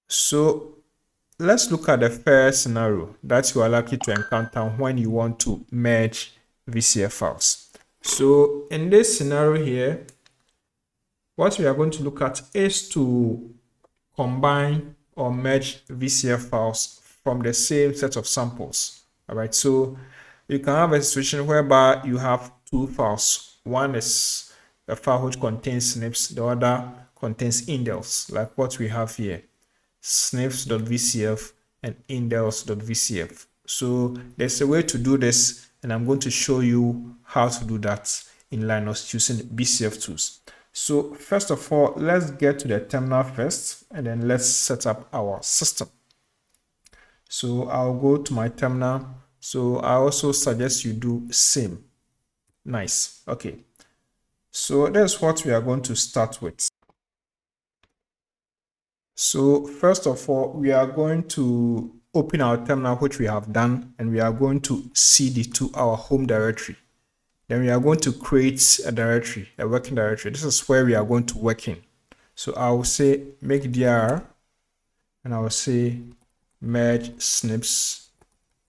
So let's look at the first scenario that you are likely to encounter when you want to merge VCF files. So in this scenario here, what we are going to look at is to combine or merge VCF files from the same set of samples. All right, so you can have a situation whereby you have two files. One is a file which contains SNPs, the other contains INDELS, like what we have here, SNPs.vcf and INDELS.vcf. So there's a way to do this, and I'm going to show you how to do that in Linux using Bcftools. So first of all, let's get to the terminal first, and then let's set up our system. So I'll go to my terminal. So I also suggest you do same. Nice. Okay. So that's what we are going to start with. So first of all, we are going to open our terminal, which we have done, and we are going to cd to our home directory. Then we are going to create a directory, a working directory. This is where we are going to work in. So I will say make dir, and I will say merge SNPs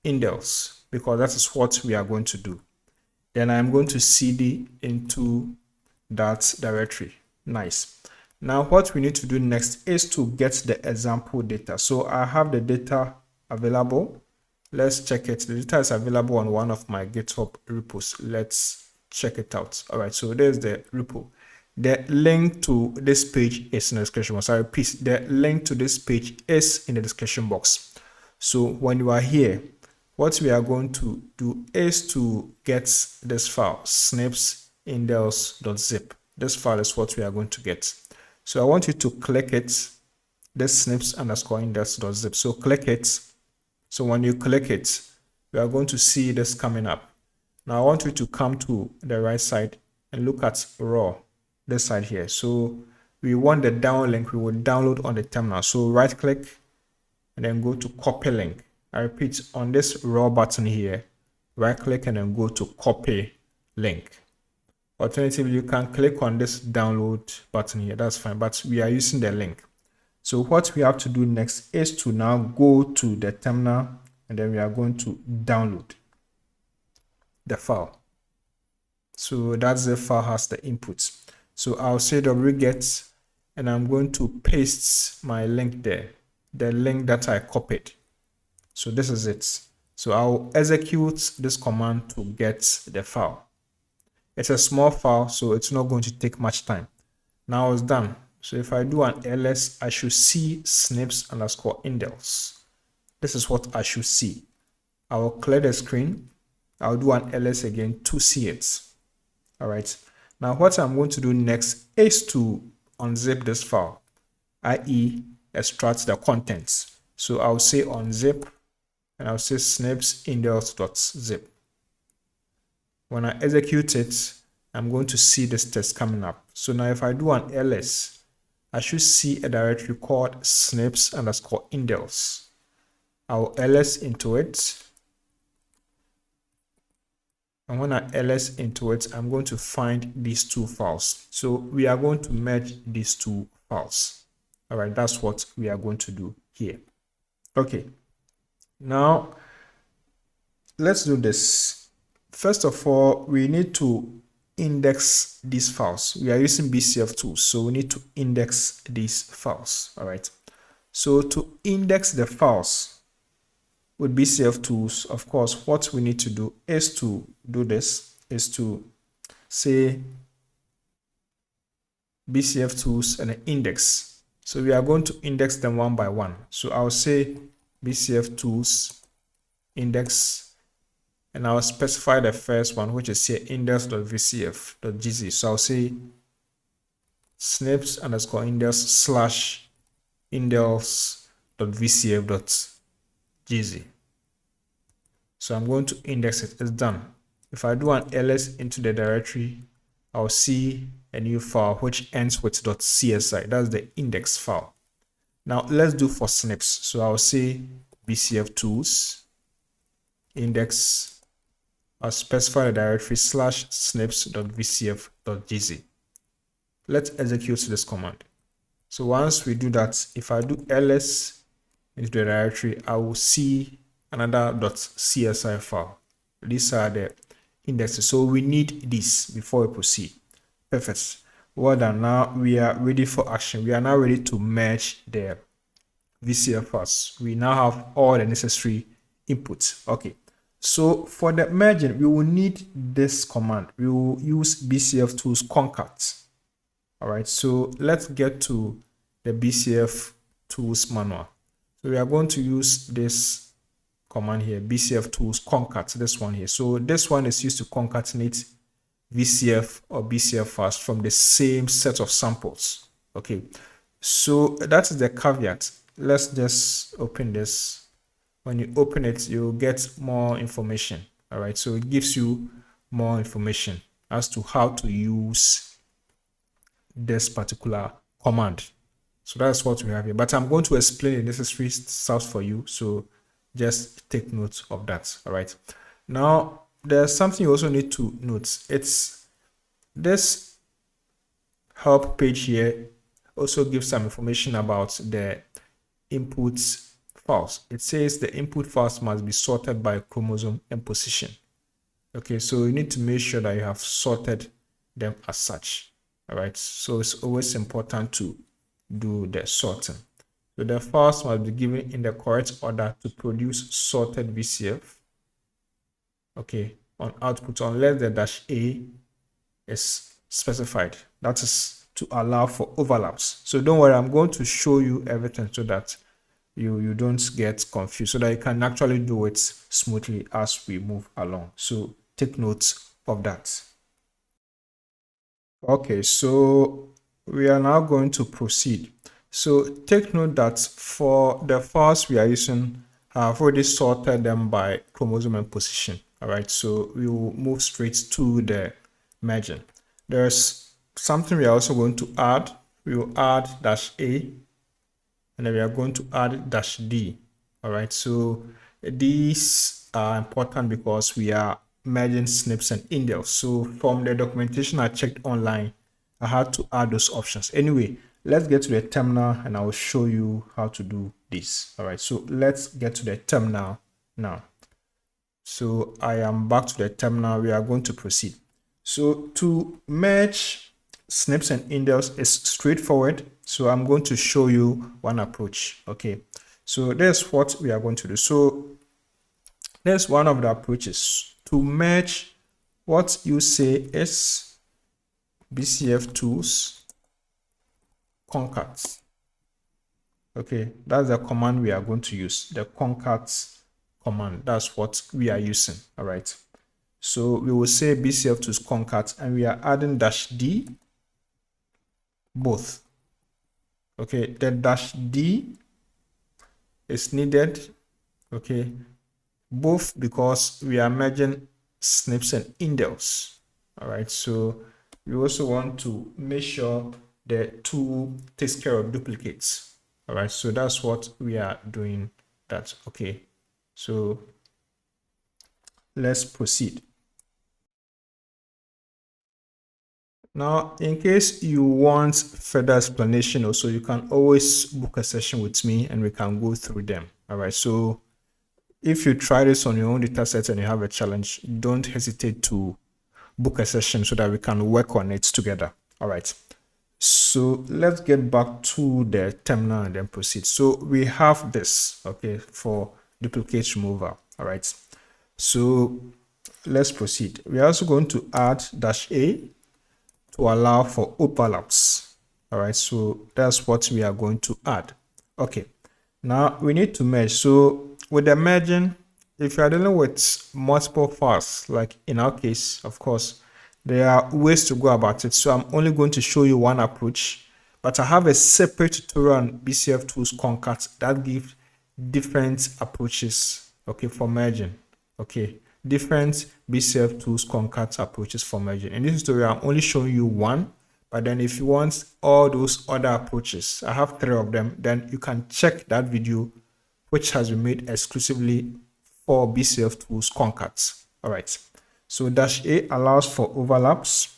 INDELS, because that is what we are going to do. Then I'm going to cd into that directory. Nice. Now what we need to do next is to get the example data. So I have the data available. Let's check it. The data is available on one of my GitHub repos. Let's check it out. All right, so there's the repo. The link to this page is in the description box. I repeat, the link to this page is in the description box. So when you are here, what we are going to do is to get this file, snipsindels.zip. This file is what we are going to get. So I want you to click it, this snips_indels.zip. So click it. So when you click it, we are going to see this coming up. Now I want you to come to the right side and look at raw, this side here. So we want the download link, we will download on the terminal. So right click and then go to copy link. I repeat, on this raw button here, right click and then go to copy link. Alternatively, you can click on this download button here, that's fine, but we are using the link. So what we have to do next is to now go to the terminal, and then we are going to download the file. So that's the file has the inputs. So I'll say wget, and I'm going to paste my link there, the link that I copied. So this is it. So I'll execute this command to get the file. It's a small file, so it's not going to take much time. Now it's done. So if I do an ls, I should see snips_indels. This is what I should see. I will clear the screen. I'll do an ls again to see it. All right. Now what I'm going to do next is to unzip this file, i.e. extract the contents. So I'll say unzip, and I'll say snipsindels.zip. When I execute it, I'm going to see this text coming up. So now if I do an ls, I should see a directory called snips_indels. I'll ls into it. And when I ls into it, I'm going to find these two files. So we are going to merge these two files. All right, that's what we are going to do here. Okay, now let's do this. First of all, we need to index these files. We are using Bcftools, so we need to index these files. All right. So to index the files with Bcftools, of course, what we need to do is to do this, is to say Bcftools and an index. So we are going to index them one by one. So I'll say Bcftools index, and I'll specify the first one, which is here index.vcf.gz. So I'll say snips_indels/indels.vcf.gz. So I'm going to index it. It's done. If I do an ls into the directory, I'll see a new file which ends with .csi. That's the index file. Now let's do for snips. So I'll say bcftools index. I'll specify the directory /snips.vcf.gz. Let's execute this command. So once we do that, if I do ls into the directory, I will see another .csi file. These are the indexes. So we need this before we proceed. Perfect. Well done. Now we are ready for action. We are now ready to merge the VCF files. We now have all the necessary inputs. Okay. So for the merging, we will need this command. We will use Bcftools concat. All right. So let's get to the Bcftools manual. So we are going to use this command here, Bcftools concat, this one here. So this one is used to concatenate VCF or BCF files from the same set of samples. Okay. So that is the caveat. Let's just open this. When you open it, you'll get more information. All right. So it gives you more information as to how to use this particular command. So that's what we have here. But I'm going to explain the necessary stuff for you. So just take note of that. All right. Now, there's something you also need to note. It's this help page here also gives some information about the input files. It says the input files must be sorted by chromosome and position. Okay, so you need to make sure that you have sorted them as such. All right, so it's always important to do the sorting. So the files must be given in the correct order to produce sorted VCF. Okay, on output unless the -A is specified. That is to allow for overlaps. So don't worry, I'm going to show you everything so that you don't get confused, so that you can actually do it smoothly as we move along. So take note of that. Okay, so we are now going to proceed. So take note that for the files we are using, I've already sorted them by chromosome and position. All right, so we will move straight to the merging. There's something we are also going to add. We will add -A, and then we are going to add -D. All right, so these are important because we are merging SNPs and INDELS. So from the documentation I checked online, I had to add those options. Anyway, let's get to the terminal and I will show you how to do this. All right, so let's get to the terminal now. So I am back to the terminal. We are going to proceed. So to merge SNPs and INDELS is straightforward. So I'm going to show you one approach. Okay, so that's what we are going to do. So there's one of the approaches to merge what you say is Bcftools concat. Okay, that's the command we are going to use, the concat command. That's what we are using. All right, so we will say Bcftools concat and we are adding -D both. Okay, the -D is needed, okay, both because we are merging SNPs and INDELS. All right, so we also want to make sure the tool takes care of duplicates. All right, so that's what we are doing that. Okay, so let's proceed. Now, in case you want further explanation also, you can always book a session with me and we can go through them. All right, so if you try this on your own data set and you have a challenge, don't hesitate to book a session so that we can work on it together. All right, so let's get back to the terminal and then proceed. So we have this, okay, for duplicate removal. All right, so let's proceed. We are also going to add -A to allow for overlaps. All right, so that's what we are going to add. Okay, now we need to merge. So with the merging, if you are dealing with multiple files, like in our case, of course, there are ways to go about it. So I'm only going to show you one approach, but I have a separate tutorial on Bcftools concat that gives different approaches, okay, for merging. Okay, different Bcftools concat approaches for merging. In this tutorial, I'm only showing you one, but then if you want all those other approaches, I have 3 of them, then you can check that video, which has been made exclusively for Bcftools concat. All right, so -A allows for overlaps.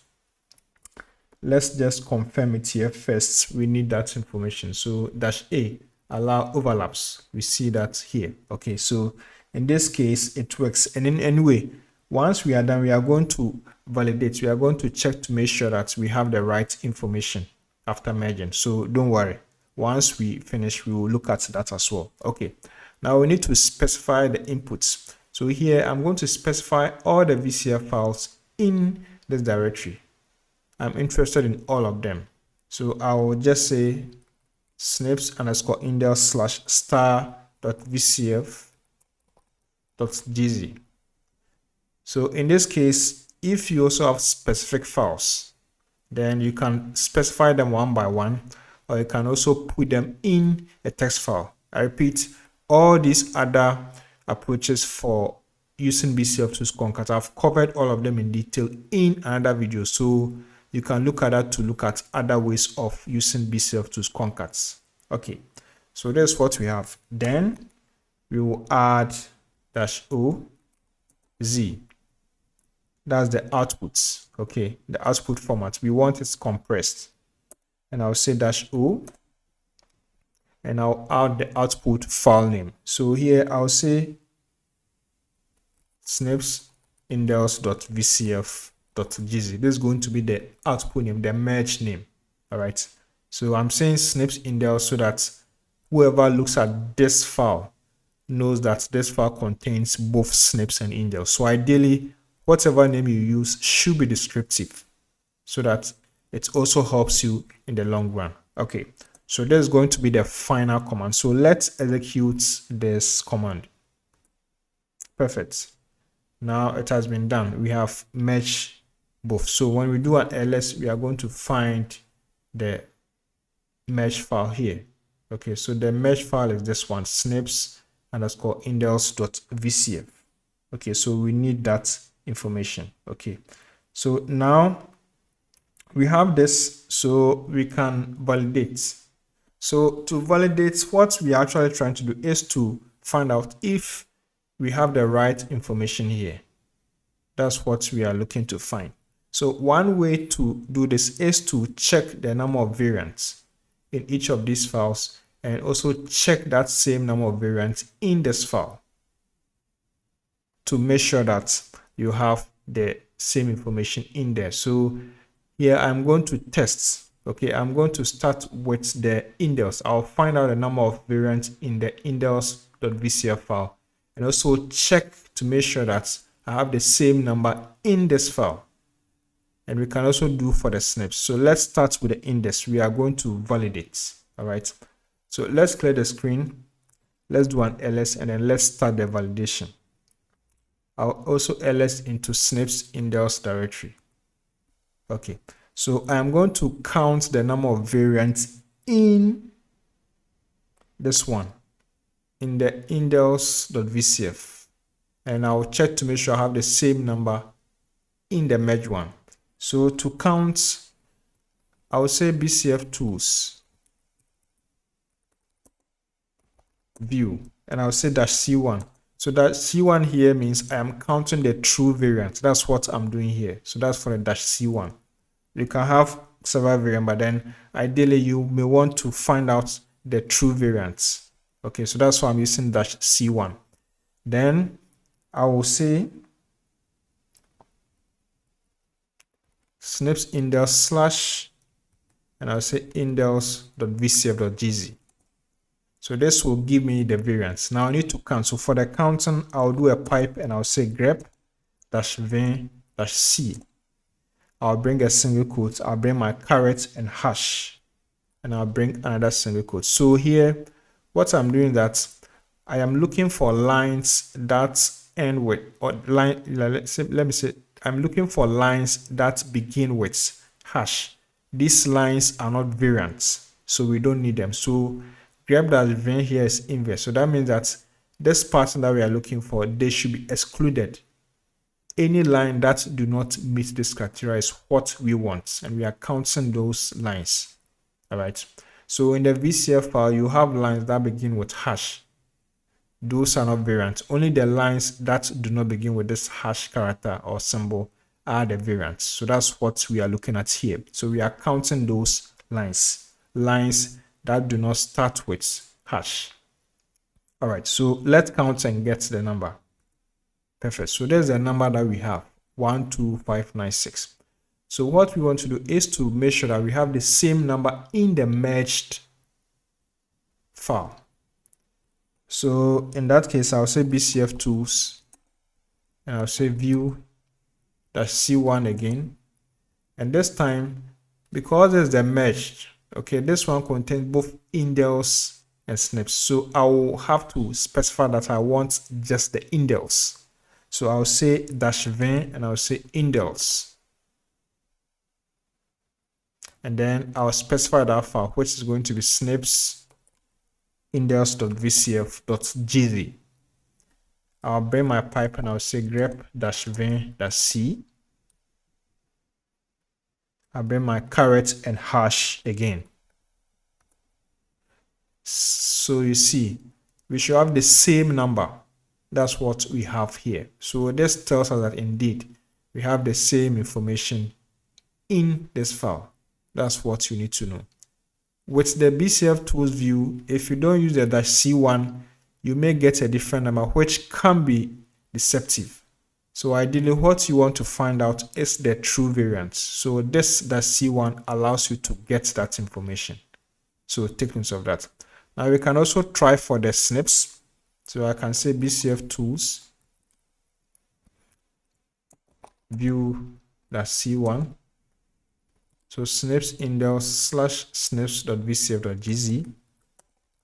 let's just confirm it here first. We need that information. So -a, allow overlaps. We see that here. Okay, so in this case, it works. And in any way, once we are done, we are going to validate. We are going to check to make sure that we have the right information after merging. So don't worry. Once we finish, we will look at that as well. Okay, now we need to specify the inputs. So here, I'm going to specify all the VCF files in this directory. I'm interested in all of them. So I will just say snips_indels/star.vcf.gz. So in this case, if you also have specific files, then you can specify them one by one, or you can also put them in a text file. I repeat, all these other approaches for using Bcftools concat, I've covered all of them in detail in another video. So you can look at that to look at other ways of using Bcftools concats. Okay, so that's what we have. Then we will add -o z. That's the outputs. Okay, the output format. We want it compressed. And I'll say -o. And I'll add the output file name. So here I'll say snips_indels.vcf.gz. This is going to be the output name, the merge name. All right. So I'm saying snips_indels so that whoever looks at this file knows that this file contains both snips and indels. So ideally, whatever name you use should be descriptive so that it also helps you in the long run. Okay. So this is going to be the final command. So let's execute this command. Perfect. Now it has been done. We have merged both. So when we do an ls, we are going to find the merge file here. Okay, so the merge file is this one, snips_indels.vcf. Okay, so we need that information. Okay, so now we have this, so we can validate. So to validate, what we are actually trying to do is to find out if we have the right information here. That's what we are looking to find. So one way to do this is to check the number of variants in each of these files and also check that same number of variants in this file to make sure that you have the same information in there. So here I'm going to test. Okay, I'm going to start with the indels. I'll find out the number of variants in the indels.vcf file and also check to make sure that I have the same number in this file. And we can also do for the snips. So let's start with the index. We are going to validate. All right. So let's clear the screen. Let's do an ls and then let's start the validation. I'll also ls into snips indels directory. Okay. So I'm going to count the number of variants in this one, in the indels.vcf. And I'll check to make sure I have the same number in the merge one. So to count, I will say Bcftools view, and I'll say -c1. So that c1 here means I am counting the true variant. That's what I'm doing here. So that's for the -c1. You can have several variants, but then ideally you may want to find out the true variants. Okay, so that's why I'm using -c1. Then I will say snips indels/ and I'll say indels.vcf.gz. So this will give me the variants. Now I need to count. So for the counting, I'll do a pipe and I'll say grep-v-c. I'll bring a single quote. I'll bring my caret and hash, and I'll bring another single quote. So here, what I'm doing is that I am looking for lines that end with, or line, let me say, I'm looking for lines that begin with hash. These lines are not variants, so we don't need them. So grep-v here is inverse. So that means that this pattern that we are looking for, they should be excluded. Any line that do not meet this criteria is what we want, and we are counting those lines. All right. So in the VCF file, you have lines that begin with hash. Those are not variants. Only the lines that do not begin with this hash character or symbol are the variants. So that's what we are looking at here. So we are counting those lines that do not start with hash. All right, so let's count and get the number. Perfect. So there's the number that we have, 12596. So what we want to do is to make sure that we have the same number in the merged file. So in that case, I'll say Bcftools, and I'll say view-c1 again. And this time, because it's the merged, okay, this one contains both indels and SNPs. So I will have to specify that I want just the indels. So I'll say -20 and I'll say indels. And then I'll specify that file, which is going to be SNPs indels.vcf.gz. I'll bring my pipe and I'll say grep-20-c. I'll bring my caret and hash again. So you see, we should have the same number. That's what we have here. So this tells us that indeed we have the same information in this file. That's what you need to know. With the Bcftools view, if you don't use the -c1, you may get a different number, which can be deceptive. So ideally, what you want to find out is the true variance. So this -c1 allows you to get that information. So take note of that. Now we can also try for the SNPs. So I can say Bcftools view-c1. So SNPs indels/snips.vcf.gz.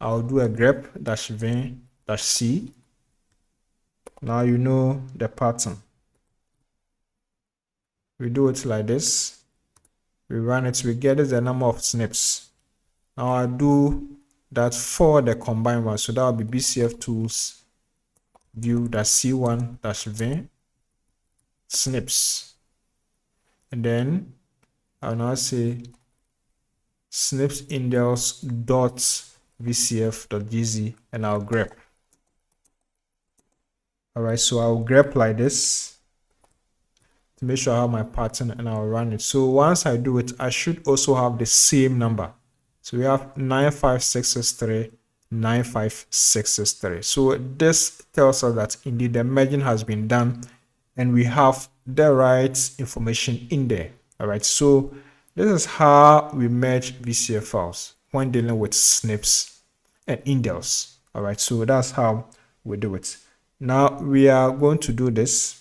I'll do a grep-20-c. Now you know the pattern. We do it like this. We run it, we get the number of SNPs. Now I do that for the combined one. So that will be Bcftools view-c1-20 SNPs. And then I'll now say SNPs indels.vcf.gz and I'll grep. All right, so I'll grep like this to make sure I have my pattern and I'll run it. So once I do it, I should also have the same number. So we have 95663, 95663. So this tells us that indeed the merging has been done and we have the right information in there. All right, so this is how we merge VCF files when dealing with SNPs and indels. All right, so that's how we do it. Now we are going to do this